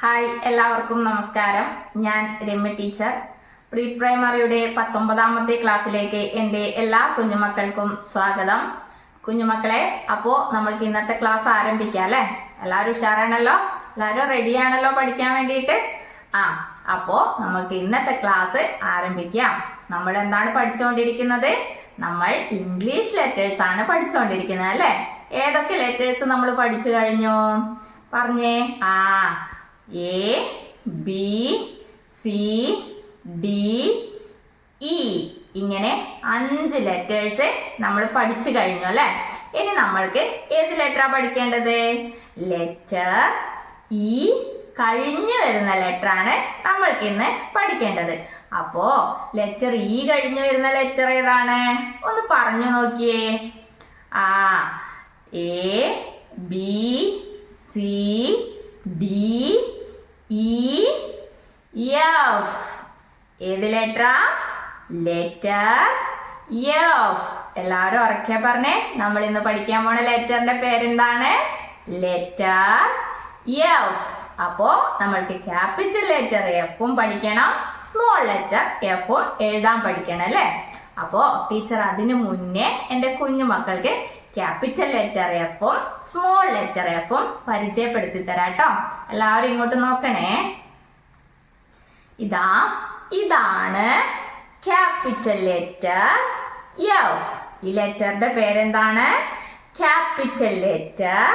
Hi, എല്ലാവർക്കും നമസ്കാരം. ഞാൻ രമ്യ ടീച്ചർ. പ്രീ പ്രൈമറിയുടെ 19ാമത്തെ ക്ലാസ്സിലേക്ക് എൻ്റെ എല്ലാ കുഞ്ഞുമക്കൾക്കും സ്വാഗതം. കുഞ്ഞുമക്കളെ, അപ്പോൾ നമ്മൾക്ക് ഇന്നത്തെ ക്ലാസ് ആരംഭിക്കാം അല്ലേ? എല്ലാവരും ഉഷാറാണല്ലോ? എല്ലാവരും റെഡിയാണല്ലോ പഠിക്കാൻ വേണ്ടിയിട്ട്? അപ്പോൾ നമുക്ക് ഇന്നത്തെ ക്ലാസ് ആരംഭിക്കാം. നമ്മൾ എന്താണ് പഠിച്ചുകൊണ്ടിരിക്കുന്നത്? നമ്മൾ ഇംഗ്ലീഷ് ലെറ്റേഴ്സ് ആണ് പഠിച്ചുകൊണ്ടിരിക്കുന്നത് അല്ലേ? ഏതൊക്കെ ലെറ്റേഴ്സ് നമ്മൾ പഠിച്ചു കഴിഞ്ഞു? പറഞ്ഞേ. A, B, C, D, E ഇങ്ങനെ 5 ലെറ്റേഴ്സ് നമ്മൾ പഠിച്ചു കഴിഞ്ഞു അല്ലേ? ഇനി നമ്മൾക്ക് ഏത് ലെറ്ററാ പഠിക്കേണ്ടത്? ലെറ്റർ ഇ കഴിഞ്ഞു വരുന്ന ലെറ്റർ ആണ് നമ്മൾക്ക് ഇന്ന് പഠിക്കേണ്ടത്. അപ്പോ ലെറ്റർ ഇ കഴിഞ്ഞു വരുന്ന ലെറ്റർ ഏതാണ്? ഒന്ന് പറഞ്ഞു നോക്കിയേ. A, B, C, D, E, F. ഏത് ലെറ്ററാ? Letter F. എല്ലാവരും ഉറക്കെ പറഞ്ഞേ. നമ്മൾ ഇന്ന് പഠിക്കാൻ പോണ ലെറ്ററിന്റെ പേരെന്താണ്? Letter F. അപ്പോ നമ്മൾക്ക് ക്യാപിറ്റൽ ലെറ്റർ എഫും പഠിക്കണം, സ്മോൾ ലെറ്റർ എഫും എഴുതാൻ പഠിക്കണം അല്ലേ? അപ്പോ ടീച്ചർ അതിനു മുന്നേ എൻ്റെ കുഞ്ഞു മക്കൾക്ക് ക്യാപിറ്റൽ ലെറ്റർ എഫും സ്മോൾ ലെറ്റർ എഫും പരിചയപ്പെടുത്തി തരാട്ടോ. എല്ലാവരും ഇങ്ങോട്ട് നോക്കണേ. ഇതാണ് ക്യാപിറ്റൽ ലെറ്റർ എഫ്. ഈ ലെറ്ററിന്റെ പേരെന്താണ്? Capital letter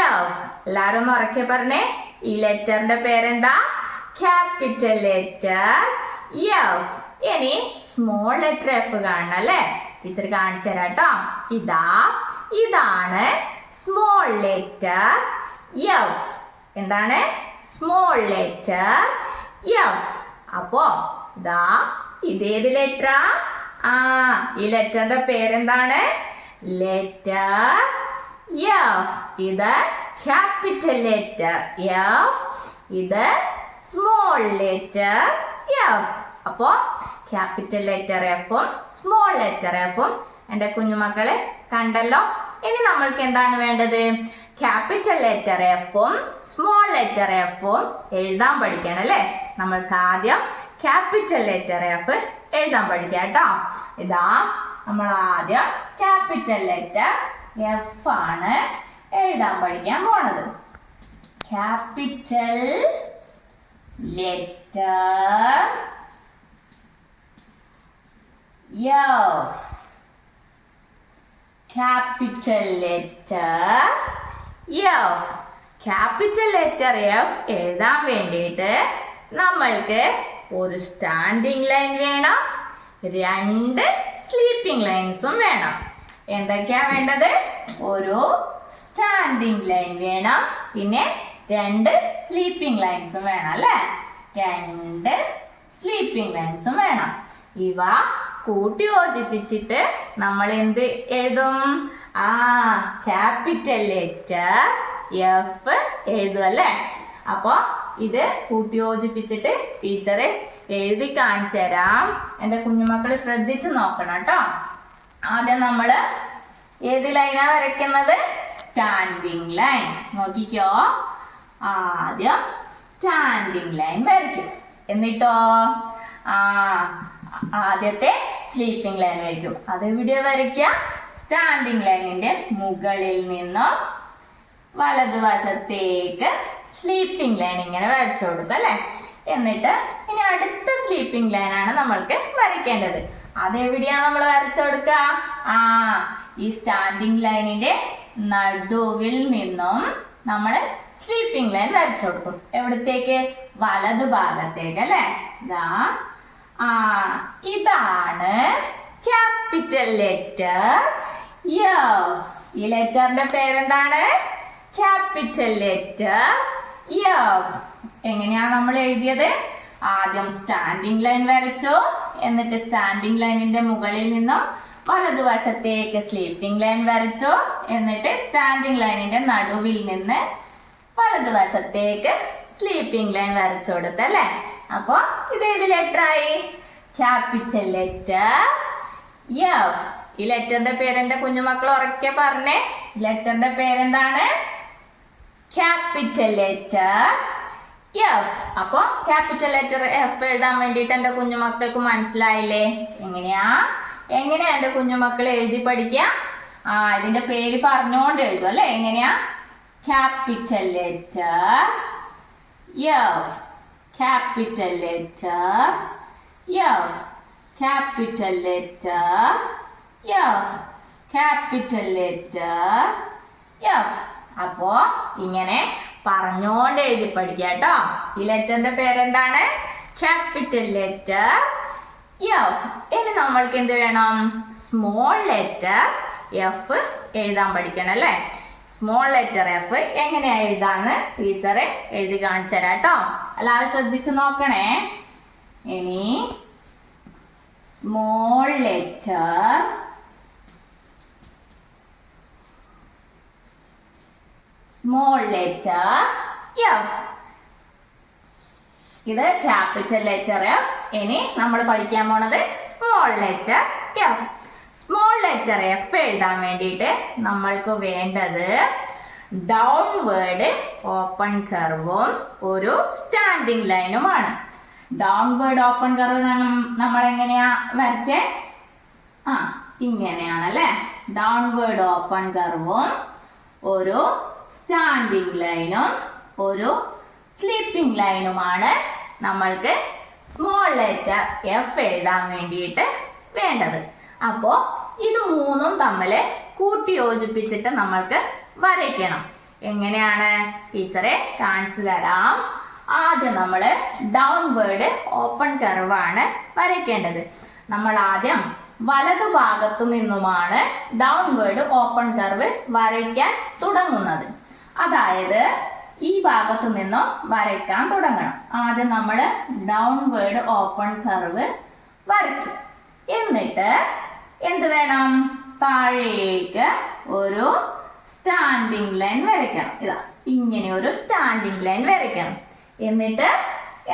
F. എല്ലാവരും ഒന്ന് ഉറക്കെ പറഞ്ഞേ. ഈ ലെറ്ററിന്റെ പേരെന്താ? Capital letter F. ഇനി സ്മോൾ ലെറ്റർ എഫ് കാണണം അല്ലേ? ടീച്ചർ കാണിച്ചു തരാട്ടോ. ഇതാണ് സ്മോൾ ലെറ്റർ എഫ്. എന്താണ്? Small letter F. അപ്പോ ഇതേത് ലെറ്ററാ? ഈ ലെറ്ററിന്റെ പേരെന്താണ്? Letter F. ഇത് ക്യാപിറ്റൽ ലെറ്റർ എഫ്, ഇത് സ്മോൾ ലെറ്റർ എഫ്. അപ്പോ ക്യാപിറ്റൽ ലെറ്റർ എഫും സ്മോൾ ലെറ്റർ എഫും എൻ്റെ കുഞ്ഞുമക്കളെ കണ്ടല്ലോ. ഇനി നമ്മൾക്ക് എന്താണ് വേണ്ടത്? ക്യാപിറ്റൽ ലെറ്റർ എഫും സ്മോൾ ലെറ്റർ എഫും എഴുതാൻ പഠിക്കണം അല്ലേ? നമ്മൾക്ക് ആദ്യം ക്യാപിറ്റൽ ലെറ്റർ എഫ് എഴുതാൻ പഠിക്കാം കേട്ടോ. നമ്മൾ ആദ്യം ക്യാപിറ്റൽ ലെറ്റർ എഫ് ആണ് എഴുതാൻ പഠിക്കാൻ പോണത്. Capital letter F. Capital letter F. Capital letter F എഴുതാൻ വേണ്ടിയിട്ട് നമ്മൾക്ക് ഒരു സ്റ്റാൻഡിംഗ് ലൈൻ വേണം, 2 സ്ലീപ്പിംഗ് ലൈൻസും വേണം. എന്തൊക്കെയാ വേണ്ടത്? ഒരു സ്റ്റാൻഡിംഗ് ലൈൻ വേണം, പിന്നെ 2 സ്ലീപ്പിംഗ് ലൈൻസും വേണം അല്ലേ? 2 സ്ലീപ്പിംഗ് ലൈൻസും വേണം. ഇവ കൂട്ടി യോജിപ്പിച്ചിട്ട് നമ്മൾ എന്ത് എഴുതും? ക്യാപിറ്റൽ ലെറ്റർ എഫ് എഴുതും അല്ലേ? അപ്പൊ ഇത് കൂട്ടി യോജിപ്പിച്ചിട്ട് ടീച്ചർ എഴുതി കാണിച്ചു തരാം. എൻ്റെ കുഞ്ഞുമക്കള് ശ്രദ്ധിച്ച് നോക്കണം കേട്ടോ. ആദ്യം നമ്മൾ ഏത് ലൈനാ വരയ്ക്കുന്നത്? Standing line. നോക്കിക്കോ. ആദ്യം സ്റ്റാൻഡിംഗ് ലൈൻ വരയ്ക്കും. എന്നിട്ടോ ആദ്യത്തെ സ്ലീപ്പിംഗ് ലൈൻ വരയ്ക്കും. അതെവിടെ വരയ്ക്കുക? സ്റ്റാൻഡിംഗ് ലൈനിന്റെ മുകളിൽ നിന്നും വലതുവശത്തേക്ക് സ്ലീപ്പിംഗ് ലൈൻ ഇങ്ങനെ വരച്ചു കൊടുക്കുക അല്ലേ? എന്നിട്ട് ഇനി അടുത്ത സ്ലീപ്പിംഗ് ലൈൻ ആണ് നമ്മൾക്ക് വരയ്ക്കേണ്ടത്. അതെവിടെയാണ് നമ്മൾ വരച്ചു കൊടുക്കുക? ഈ സ്റ്റാൻഡിംഗ് ലൈനിന്റെ നടുവിൽ നിന്നും നമ്മൾ സ്ലീപ്പിംഗ് ലൈൻ വരച്ചു കൊടുക്കും. എവിടത്തേക്ക്? വലതു ഭാഗത്തേക്ക് അല്ലേ? ഇതാണ് ക്യാപിറ്റൽ ലെറ്റർ എഫ്. ഈ ലെറ്ററിന്റെ പേരെന്താണ്? Capital letter F. എങ്ങനെയാ നമ്മൾ എഴുതിയത്? ആദ്യം സ്റ്റാൻഡിംഗ് ലൈൻ വരച്ചു, എന്നിട്ട് സ്റ്റാൻഡിംഗ് ലൈനിന്റെ മുകളിൽ നിന്നും വലതുവശത്തേക്ക് സ്ലീപ്പിംഗ് ലൈൻ വരച്ചു, എന്നിട്ട് സ്റ്റാൻഡിംഗ് ലൈനിന്റെ നടുവിൽ നിന്ന് വലതുവശത്തേക്ക് സ്ലീപ്പിംഗ് ലൈൻ വരച്ചു കൊടുത്തല്ലേ? അപ്പൊ ഇതേത് ലെറ്റർ ആയി? Capital letter F. ഈ ലെറ്ററിന്റെ പേരെന്റെ കുഞ്ഞുമക്കൾ ഉറക്കെ പറഞ്ഞേ. ലെറ്ററിന്റെ പേരെന്താണ്? Capital letter F. അപ്പൊ ക്യാപിറ്റൽ ലെറ്റർ എഫ് എഴുതാൻ വേണ്ടിയിട്ട് എൻ്റെ കുഞ്ഞുമക്കൾക്ക് മനസ്സിലായില്ലേ? എങ്ങനെയാ എൻ്റെ കുഞ്ഞുമക്കൾ എഴുതി പഠിക്കുക? ഇതിന്റെ പേര് പറഞ്ഞുകൊണ്ട് എഴുതും അല്ലെ? എങ്ങനെയാ? Capital letter F, capital letter F, capital letter F, capital letter F. അപ്പോ ഇങ്ങനെ പറഞ്ഞോണ്ട് എഴുതി പഠിക്കുക കേട്ടോ. ഈ ലെറ്ററിന്റെ പേരെന്താണ്? Capital letter F. ഇനി നമ്മൾക്ക് എന്ത് വേണം? സ്മോൾ ലെറ്റർ എഫ് എഴുതാൻ പഠിക്കണം അല്ലേ? സ്മോൾ ലെറ്റർ എഫ് എങ്ങനെയാ എഴുതാന്ന് ടീച്ചർ എഴുതി കാണിച്ചു തരാം കേട്ടോ. എല്ലാവരും ശ്രദ്ധിച്ചു നോക്കണേ. ഇനി സ്മോൾ ലെറ്റർ എഫ്. ഇത് ക്യാപിറ്റൽ ലെറ്റർ എഫ്. ഇനി നമ്മൾ പഠിക്കാൻ പോണത് small letter F. Small letter F എഴുതാൻ വേണ്ടിയിട്ട് നമ്മൾക്ക് വേണ്ടത് ഡൗൺവേർഡ് ഓപ്പൺ കർവും ഒരു സ്റ്റാൻഡിങ് ലൈനുമാണ്. ഡൗൺവേർഡ് ഓപ്പൺ കർവ് നമ്മൾ എങ്ങനെയാ വരച്ചേ? ഇങ്ങനെയാണല്ലേ. ഡൗൺവേർഡ് ഓപ്പൺ കർവും ഒരു സ്റ്റാൻഡിങ് ലൈനും ഒരു സ്ലീപ്പിംഗ് ലൈനുമാണ് നമ്മൾക്ക് സ്മോൾ ലെറ്റർ എഫ് എഴുതാൻ വേണ്ടിയിട്ട് വേണ്ടത്. അപ്പോ ഇത് മൂന്നും തമ്മിൽ കൂട്ടി യോജിപ്പിച്ചിട്ട് നമ്മൾക്ക് വരയ്ക്കണം. എങ്ങനെയാണ് ടീച്ചറെ കാണിച്ചു തരാം. ആദ്യം നമ്മൾ ഡൗൺവേർഡ് ഓപ്പൺ കർവാണ് വരയ്ക്കേണ്ടത്. നമ്മൾ ആദ്യം വലതു ഭാഗത്തു നിന്നുമാണ് ഡൗൺവേർഡ് ഓപ്പൺ കർവ് വരയ്ക്കാൻ തുടങ്ങുന്നത്. അതായത് ഈ ഭാഗത്തു നിന്നും വരയ്ക്കാൻ തുടങ്ങണം. ആദ്യം നമ്മൾ ഡൗൺവേർഡ് ഓപ്പൺ കർവ് വരച്ചു. എന്നിട്ട് എന്ത് വേണം? താഴേക്ക് ഒരു സ്റ്റാൻഡിങ് ലൈൻ വരയ്ക്കണം. ഇതാ ഇങ്ങനെ ഒരു സ്റ്റാൻഡിങ് ലൈൻ വരയ്ക്കണം. എന്നിട്ട്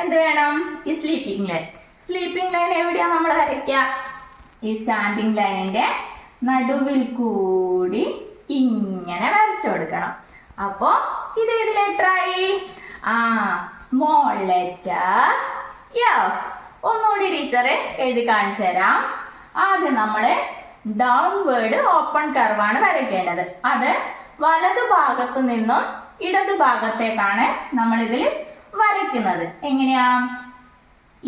എന്ത് വേണം? ഈ സ്ലീപ്പിംഗ് ലൈൻ. സ്ലീപ്പിംഗ് ലൈൻ എവിടെയാ നമ്മൾ വരയ്ക്കുക? ഈ സ്റ്റാൻഡിങ് ലൈനിന്റെ നടുവിൽ കൂടി ഇങ്ങനെ വരച്ചു കൊടുക്കണം. അപ്പോ ഇത് ഏത് ലെറ്റർ ആയി? Small letter F. ഒന്നുകൂടി ടീച്ചർ എഴുതി കാണിച്ചു തരാം. ആദ്യം നമ്മള് ഡൗൺവേർഡ് ഓപ്പൺ കർവാണ് വരയ്ക്കേണ്ടത്. അത് വലതു ഭാഗത്തു നിന്നും ഇടതു ഭാഗത്തേക്കാണ് നമ്മൾ ഇതിൽ വരയ്ക്കുന്നത്. എങ്ങനെയാ?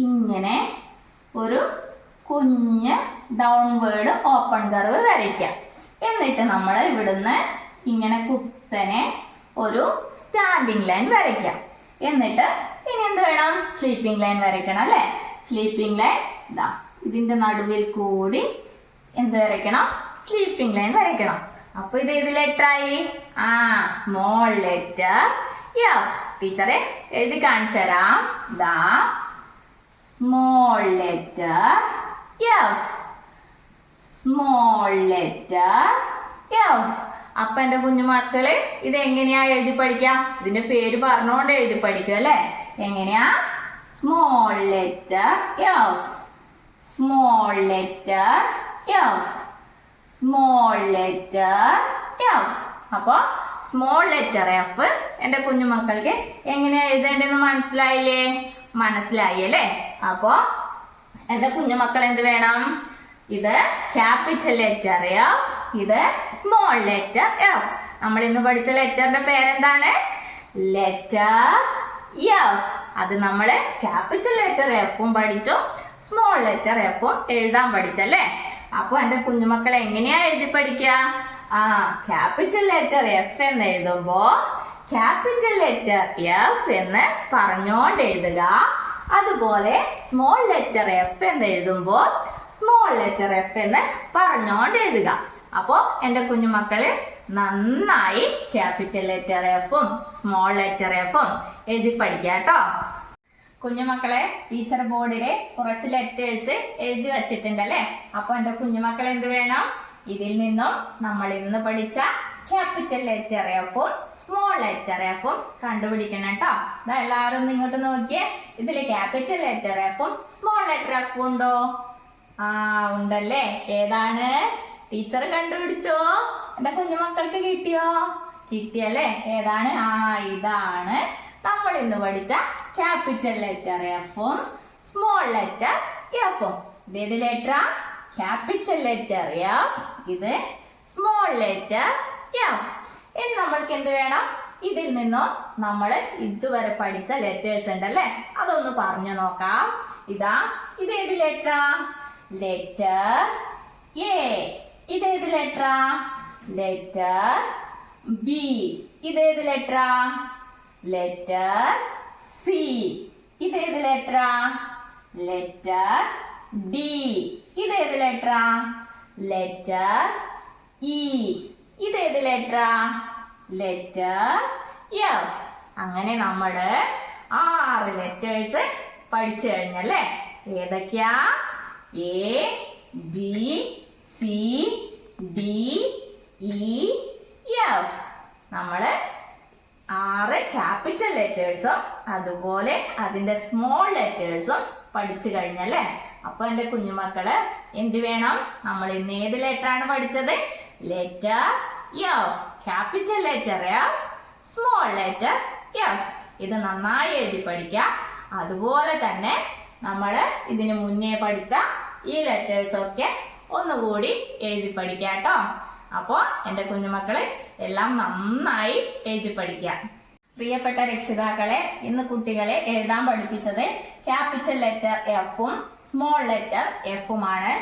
ഇങ്ങനെ ഒരു കുഞ്ഞ് ഡൗൺവേർഡ് ഓപ്പൺ കർവ് വരയ്ക്കാം. എന്നിട്ട് നമ്മൾ ഇവിടുന്ന് ഇങ്ങനെ കുത്തനെ ഒരു സ്റ്റാൻഡിങ് ലൈൻ വരയ്ക്കാം. എന്നിട്ട് ഇനി എന്ത് വേണം? സ്ലീപ്പിംഗ് ലൈൻ വരയ്ക്കണം അല്ലേ? സ്ലീപ്പിംഗ് ലൈൻ ഇതാ ഇതിന്റെ നടുവിൽ കൂടി എന്ത് വരയ്ക്കണം? സ്ലീപ്പിംഗ് ലൈൻ വരയ്ക്കണം. അപ്പൊ ഇത് ഏത് ലെറ്റർ ആയി? Small letter F. ടീച്ചറെ എഴുതി കാണിച്ചു തരാം. ദാ small letter F, small letter F. അപ്പൊ എന്റെ കുഞ്ഞുമക്കള് ഇത് എങ്ങനെയാ എഴുതി പഠിക്കാം? ഇതിന്റെ പേര് പറഞ്ഞുകൊണ്ട് എഴുതി പഠിക്കുക അല്ലെ? എങ്ങനെയാ? Small letter F, small letter F, small letter F. അപ്പൊ സ്മോൾ ലെറ്റർ എഫ് എന്റെ കുഞ്ഞുമക്കൾക്ക് എങ്ങനെയാ എഴുതേണ്ടതെന്ന് മനസ്സിലായില്ലേ? മനസ്സിലായി അല്ലേ? അപ്പൊ എന്റെ കുഞ്ഞുമക്കൾ എന്ത് വേണം? ഇത് ക്യാപിറ്റൽ ലെറ്റർ എഫ്, ഇത് സ്മോൾ ലെറ്റർ എഫ്. നമ്മൾ ഇന്ന് പഠിച്ച ലെറ്ററിന്റെ പേരെന്താണ്? Letter F. അത് നമ്മള് ക്യാപിറ്റൽ ലെറ്റർ എഫും പഠിച്ചു, സ്മോൾ ലെറ്റർ എഫും എഴുതാൻ പഠിച്ചല്ലേ? അപ്പൊ എന്റെ കുഞ്ഞുമക്കൾ എങ്ങനെയാ എഴുതി പഠിക്കുക? ക്യാപിറ്റൽ ലെറ്റർ എഫ് എന്ന് എഴുതുമ്പോ ക്യാപിറ്റൽ ലെറ്റർ എഫ് എന്ന് പറഞ്ഞോണ്ട് എഴുതുക. അതുപോലെ സ്മോൾ ലെറ്റർ എഫ് എന്ന് എഴുതുമ്പോ സ്മോൾ ലെറ്റർ എഫ് എന്ന് പറഞ്ഞോണ്ട് എഴുതുക. അപ്പോ എന്റെ കുഞ്ഞുമക്കള് നന്നായി ക്യാപിറ്റൽ ലെറ്റർ എഫും സ്മോൾ ലെറ്റർ എഫും എഴുതി പഠിക്കുക കേട്ടോ. കുഞ്ഞുമക്കളെ ടീച്ചർ ബോർഡില് കുറച്ച് ലെറ്റേഴ്സ് എഴുതി വച്ചിട്ടുണ്ടല്ലേ? അപ്പൊ എന്റെ കുഞ്ഞുമക്കൾ എന്ത് വേണം? ഇതിൽ നിന്നും നമ്മൾ ഇന്ന് പഠിച്ച ക്യാപിറ്റൽ ലെറ്റർ എഫും സ്മോൾ ലെറ്റർ എഫും കണ്ടുപിടിക്കണം കേട്ടോ. എല്ലാവരും ഒന്ന് ഇങ്ങോട്ട് നോക്കിയേ. ഇതില് ക്യാപിറ്റൽ ലെറ്റർ എഫും സ്മോൾ ലെറ്റർ എഫും ഉണ്ടോ? ഉണ്ടല്ലേ? ഏതാണ്? ടീച്ചർ കണ്ടുപിടിച്ചോ? എന്റെ കുഞ്ഞുമക്കൾക്ക് കിട്ടിയോ? കിട്ടിയല്ലേ? ഏതാണ്? ഇതാണ് നമ്മൾ ഇന്ന് പഠിച്ച ക്യാപിറ്റൽ ലെറ്റർ എഫും സ്മോൾ ലെറ്റർ എഫും. ഇത് ലെറ്റർ ക്യാപിറ്റൽ ലെറ്റർ എഫ്, ഇത് സ്മോൾ ലെറ്റർ എഫ്. ഇനി നമ്മൾക്ക് എന്ത് വേണം? ഇതിൽ നിന്നും നമ്മൾ ഇതുവരെ പഠിച്ച ലെറ്റേഴ്സ് ഉണ്ടല്ലേ, അതൊന്ന് പറഞ്ഞു നോക്കാം. ഇതേത് ലെറ്റർ? Letter A. ഇതേത് ലെറ്റർ? Letter B. ഇതേത് ലെറ്റർ? Letter C. ഇതേത് ലെറ്റർ? Letter D. ഇതേത് ലെറ്റർ? Letter E. ഇതേത് ലെറ്റർ? Letter F. അങ്ങനെ നമ്മള് 6 ലെറ്റേഴ്സ് പഠിച്ചു കഴിഞ്ഞല്ലേ. ഏതൊക്കെയാ? A, B, C, D, E, F. നമ്മള് 6 ക്യാപിറ്റൽ ലെറ്റേഴ്സും അതുപോലെ അതിന്റെ സ്മോൾ ലെറ്റേഴ്സും പഠിച്ചു കഴിഞ്ഞല്ലേ. അപ്പൊ എന്റെ കുഞ്ഞുമക്കള് എന്ത് വേണം? നമ്മൾ ഇന്ന് ഏത് ലെറ്റർ ആണ് പഠിച്ചത്? Letter F. Capital letter F, small letter F. ഇത് നന്നായി എഴുതി പഠിക്കാം. അതുപോലെ തന്നെ നമ്മൾ ഇതിനു മുന്നേ പഠിച്ച ഈ ലെറ്റേഴ്സ് ഒക്കെ ഒന്നുകൂടി എഴുതി പഠിക്കാം കേട്ടോ. അപ്പോൾ എൻ്റെ കുഞ്ഞുമക്കളെ എല്ലാം നന്നായി എഴുതി പഠിക്കാം. പ്രിയപ്പെട്ട രക്ഷിതാക്കളെ, ഇന്ന് കുട്ടികളെ എഴുതാൻ പഠിപ്പിച്ചത് ക്യാപിറ്റൽ ലെറ്റർ എഫും സ്മോൾ ലെറ്റർ എഫുമാണ്.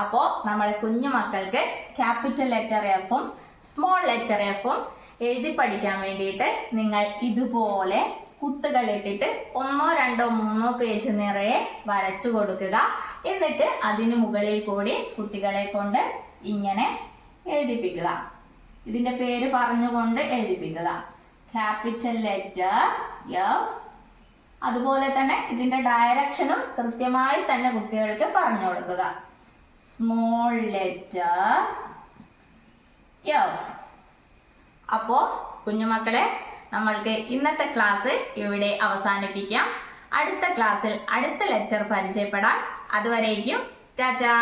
അപ്പോൾ നമ്മൾ കുഞ്ഞുമക്കൾക്ക് ക്യാപിറ്റൽ ലെറ്റർ എഫും സ്മോൾ ലെറ്റർ എഫും എഴുതി പഠിക്കാൻ വേണ്ടിയിട്ട് നിങ്ങൾ ഇതുപോലെ കുത്തുകൾ ഇട്ടിട്ട് 1, 2, 3 പേജ് നിറയെ വരച്ചു കൊടുക്കുക. എന്നിട്ട് അതിന് മുകളിൽ കൂടി കുട്ടികളെ കൊണ്ട് ഇങ്ങനെ എഴുതിപ്പിക്കുക. ഇതിന്റെ പേര് പറഞ്ഞുകൊണ്ട് എഴുതിപ്പിക്കുക. Capital letter F. അതുപോലെ തന്നെ ഇതിന്റെ ഡയറക്ഷനും കൃത്യമായി തന്നെ കുട്ടികൾക്ക് പറഞ്ഞു കൊടുക്കുക. Small letter F. അപ്പോ കുഞ്ഞുമക്കളെ, നമ്മൾക്ക് ഇന്നത്തെ ക്ലാസ് ഇവിടെ അവസാനിപ്പിക്കാം. അടുത്ത ക്ലാസ്സിൽ അടുത്ത ലെറ്റർ പരിചയപ്പെടാം. അതുവരേക്കും ടാറ്റാ.